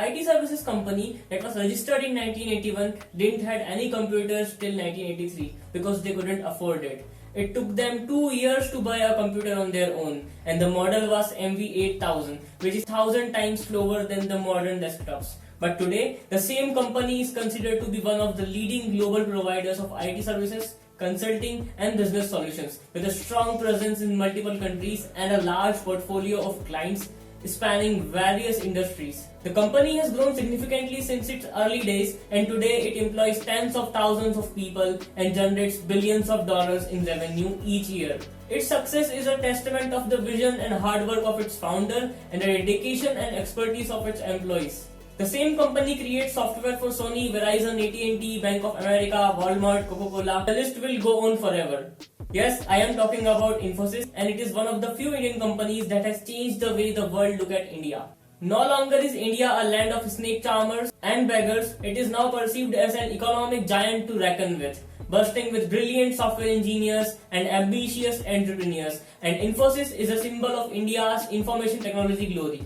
IT services company that was registered in 1981 didn't had any computers till 1983 because they couldn't afford it. It took them 2 years to buy a computer on their own, and the model was MV8000, which is 1000 times slower than the modern desktops. But today, the same company is considered to be one of the leading global providers of IT services, consulting and business solutions, with a strong presence in multiple countries and a large portfolio of clients spanning various industries. The company has grown significantly since its early days, and today it employs tens of thousands of people and generates billions of dollars in revenue each year. Its success is a testament of the vision and hard work of its founder and the dedication and expertise of its employees. The same company creates software for Sony, Verizon, AT&T, Bank of America, Walmart, Coca-Cola. The list will go on forever. Yes, I am talking about Infosys, and it is one of the few Indian companies that has changed the way the world look at India. No longer is India a land of snake charmers and beggars. It is now perceived as an economic giant to reckon with, bursting with brilliant software engineers and ambitious entrepreneurs. And Infosys is a symbol of India's information technology glory.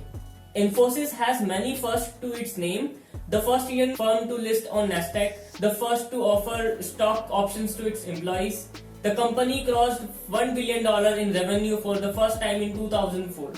Infosys has many firsts to its name. The first Indian firm to list on Nasdaq, the first to offer stock options to its employees. The company crossed $1 billion in revenue for the first time in 2004.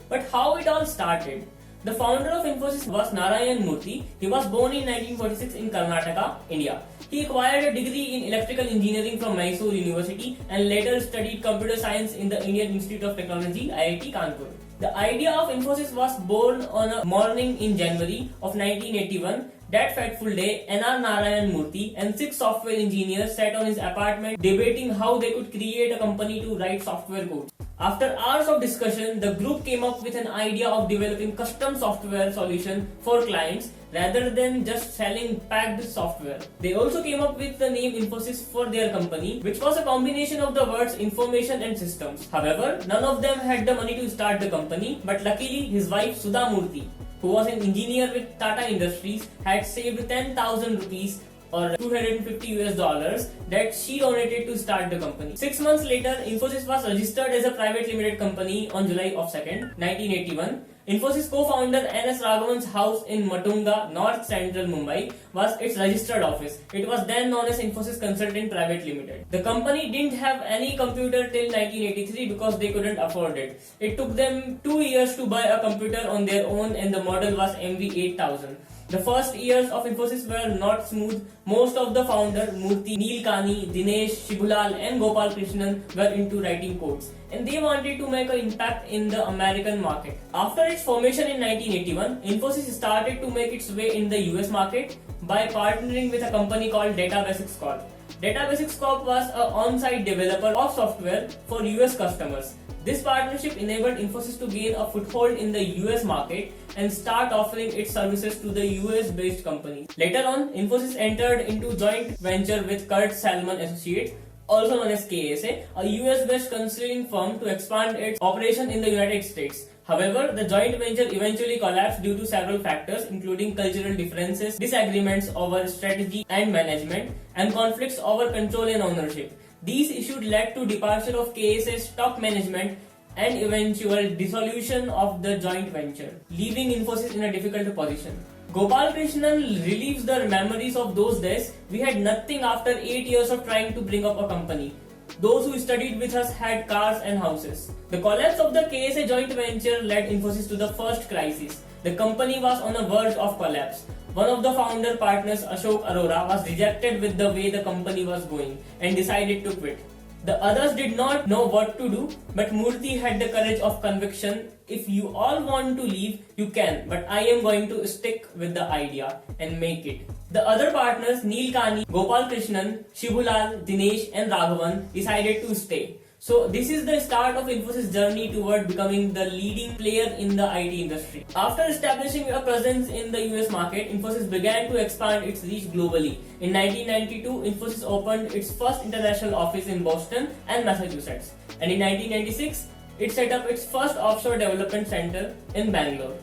But how it all started? The founder of Infosys was Narayan Murthy. He was born in 1946 in Karnataka, India. He acquired a degree in electrical engineering from Mysore University and later studied computer science in the Indian Institute of Technology, IIT Kanpur. The idea of Infosys was born on a morning in January of 1981. That fateful day, N.R. Narayan Murthy and 6 software engineers sat on his apartment debating how they could create a company to write software code. After hours of discussion, the group came up with an idea of developing custom software solution for clients rather than just selling packed software. They also came up with the name Infosys for their company, which was a combination of the words information and systems. However, none of them had the money to start the company, but luckily his wife Sudha Murthy, who was an engineer with Tata Industries, had saved 10,000 rupees or $250 that she donated to start the company. 6 months later, Infosys was registered as a private limited company on July 2nd, 1981. Infosys co-founder N.S. Raghavan's house in Matunga, North Central Mumbai, was its registered office. It was then known as Infosys Consulting Private Limited. The company didn't have any computer till 1983 because they couldn't afford it. It took them 2 years to buy a computer on their own, and the model was MV8000. The first years of Infosys were not smooth. Most of the founder, Murthy, Neelkani, Dinesh, Shibulal and Gopal Krishnan were into writing codes, and they wanted to make an impact in the American market. After its formation in 1981, Infosys started to make its way in the US market by partnering with a company called Databasics Corp. Databasics Corp was an on-site developer of software for US customers. This partnership enabled Infosys to gain a foothold in the US market and start offering its services to the US-based companies. Later on, Infosys entered into joint venture with Kurt Salmon Associates, also known as KSA, a US-based consulting firm, to expand its operation in the United States. However, the joint venture eventually collapsed due to several factors, including cultural differences, disagreements over strategy and management, and conflicts over control and ownership. These issues led to departure of KSA's top management and eventual dissolution of the joint venture, leaving Infosys in a difficult position. Gopal Krishnan relieves the memories of those days. We had nothing after 8 years of trying to bring up a company. Those who studied with us had cars and houses. The collapse of the KSA joint venture led Infosys to the first crisis. The company was on the verge of collapse. One of the founder partners, Ashok Arora, was dejected with the way the company was going and decided to quit. The others did not know what to do, but Murthy had the courage of conviction. If you all want to leave, you can, but I am going to stick with the idea and make it. The other partners, Neelkani, Gopal Krishnan, Shibulal, Dinesh and Raghavan, decided to stay. So this is the start of Infosys' journey toward becoming the leading player in the IT industry. After establishing a presence in the US market, Infosys began to expand its reach globally. In 1992, Infosys opened its first international office in Boston and Massachusetts. And in 1996, it set up its first offshore development center in Bangalore.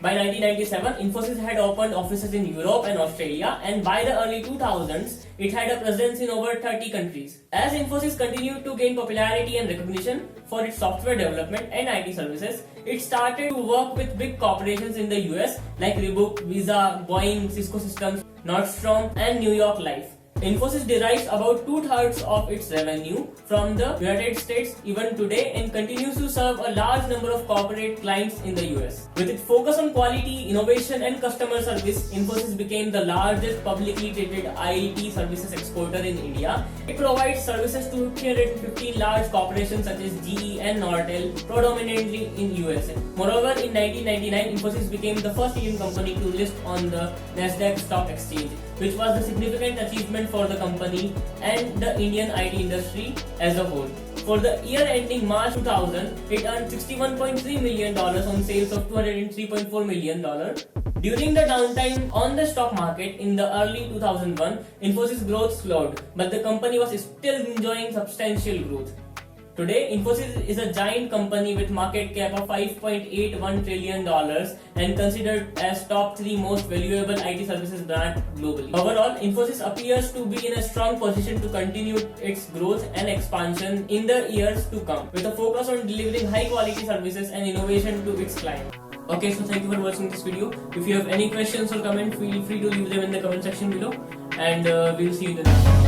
By 1997, Infosys had opened offices in Europe and Australia, and by the early 2000s, it had a presence in over 30 countries. As Infosys continued to gain popularity and recognition for its software development and IT services, it started to work with big corporations in the US like Reebok, Visa, Boeing, Cisco Systems, Nordstrom, and New York Life. Infosys derives about 2/3 of its revenue from the United States even today and continues to serve a large number of corporate clients in the US. With its focus on quality, innovation, and customer service, Infosys became the largest publicly traded IT services exporter in India. It provides services to 315 large corporations such as GE and Nortel, predominantly in USA. Moreover, in 1999, Infosys became the first Indian company to list on the Nasdaq Stock Exchange, which was a significant achievement for the company and the Indian IT industry as a whole. For the year ending March 2000, it earned $61.3 million on sales of $203.4 million. During the downtime on the stock market in the early 2001, Infosys growth slowed, but the company was still enjoying substantial growth. Today, Infosys is a giant company with market cap of $5.81 trillion and considered as top 3 most valuable IT services brand globally. Overall, Infosys appears to be in a strong position to continue its growth and expansion in the years to come, with a focus on delivering high quality services and innovation to its clients. Okay, so thank you for watching this video. If you have any questions or comments, feel free to leave them in the comment section below, and we'll see you in the next one.